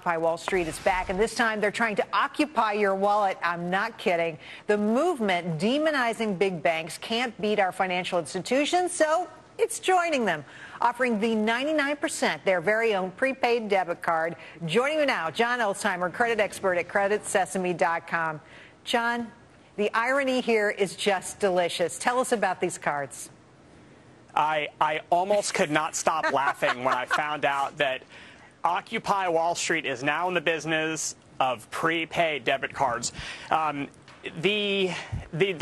Wall Street is back, and this time they're trying to occupy your wallet. I'm not kidding. The movement demonizing big banks can't beat our financial institutions, so it's joining them, offering the 99% their very own prepaid debit card. Joining me now, John Elsheimer, credit expert at creditsesame.com. John, the irony here is just delicious. Tell us about these cards. I almost could not stop laughing when I found out that Occupy Wall Street is now in the business of prepaid debit cards. The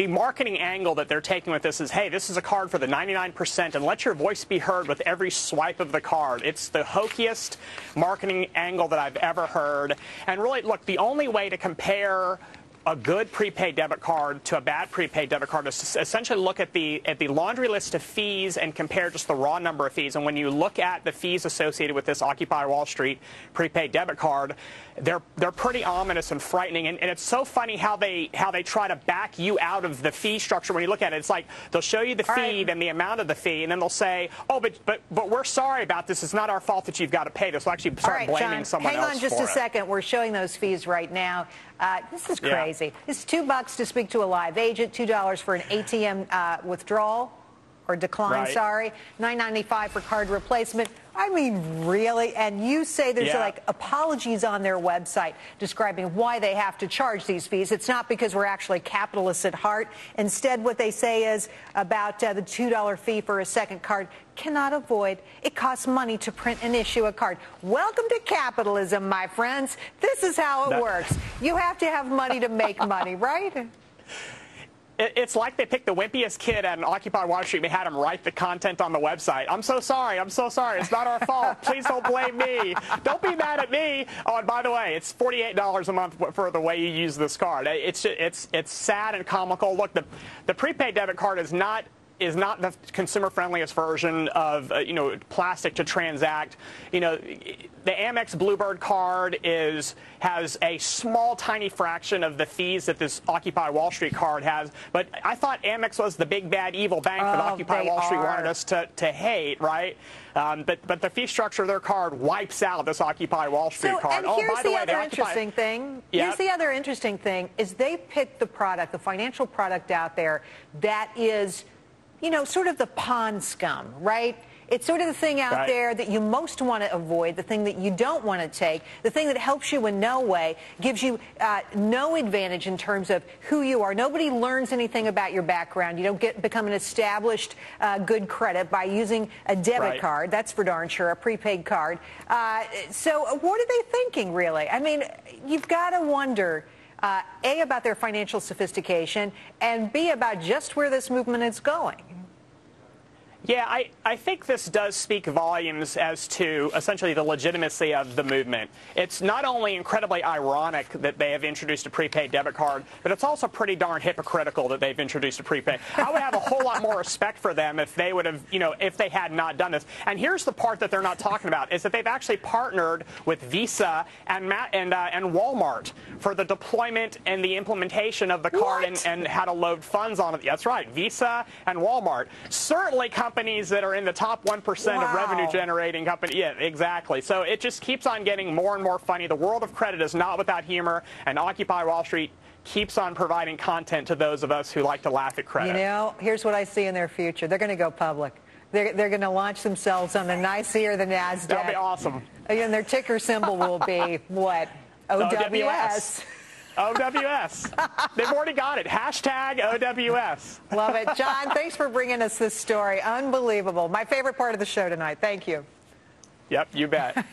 marketing angle that they're taking with this is, hey, this is a card for the 99% and let your voice be heard with every swipe of the card. It's the hokiest marketing angle that I've ever heard. And really, look, the only way to compare a good prepaid debit card to a bad prepaid debit card is to essentially look at the laundry list of fees and compare just the raw number of fees. And when you look at the fees associated with this Occupy Wall Street prepaid debit card, they're pretty ominous and frightening. And it's so funny how they try to back you out of the fee structure. When you look at it, it's like they'll show you the fee and the amount of the fee, and then they'll say, oh, but we're sorry about this. It's not our fault that you've got to pay this. We'll actually start blaming someone else for it. Hang on just a second. We're showing those fees right now. This is crazy. Yeah. This is $2 to speak to a live agent, $2 for an ATM withdrawal or decline, sorry, $9.95 for card replacement. I mean, really? And you say there's like apologies on their website describing why they have to charge these fees. It's not because we're actually capitalists at heart. Instead, what they say is about the $2 fee for a second card cannot avoid. It costs money to print and issue a card. Welcome to capitalism, my friends. This is how it works. You have to have money to make money, right? It's like they picked the wimpiest kid at an Occupy Wall Street and had him write the content on the website. I'm so sorry. I'm so sorry. It's not our fault. Please don't blame me. Don't be mad at me. Oh, and by the way, it's $48 a month for the way you use this card. It's sad and comical. Look, the prepaid debit card is not the consumer-friendliest version of plastic to transact. The Amex Bluebird card has a small, tiny fraction of the fees that this Occupy Wall Street card has. But I thought Amex was the big, bad, evil bank that Occupy Wall Street wanted us to hate, right? But the fee structure of their card wipes out this Occupy Wall Street card. And here's the other interesting thing. Here's the other interesting thing is they picked the product, the financial product out there that is, sort of the pond scum, right? It's sort of the thing out there that you most want to avoid, the thing that you don't want to take, the thing that helps you in no way, gives you no advantage in terms of who you are. Nobody learns anything about your background. You don't become an established good credit by using a debit card. That's for darn sure, a prepaid card. So what are they thinking, really? I mean, you've got to wonder, A, about their financial sophistication, and B, about just where this movement is going. Yeah, I think this does speak volumes as to essentially the legitimacy of the movement. It's not only incredibly ironic that they have introduced a prepaid debit card, but it's also pretty darn hypocritical that they've introduced a prepaid. I would have a whole lot more respect for them if they would have, if they had not done this. And here's the part that they're not talking about, is that they've actually partnered with Visa and Walmart for the deployment and the implementation of the card and how to load funds on it. That's right, Visa and Walmart. Certainly companies that are in the top 1% of revenue-generating companies. Yeah, exactly. So it just keeps on getting more and more funny. The world of credit is not without humor, and Occupy Wall Street keeps on providing content to those of us who like to laugh at credit. Here's what I see in their future. They're going to go public. They're going to launch themselves on the NYSE or the NASDAQ. That'll be awesome. And their ticker symbol will be, what? OWS. OWS. They've already got it. Hashtag OWS. Love it. John, thanks for bringing us this story. Unbelievable. My favorite part of the show tonight. Thank you. Yep, you bet.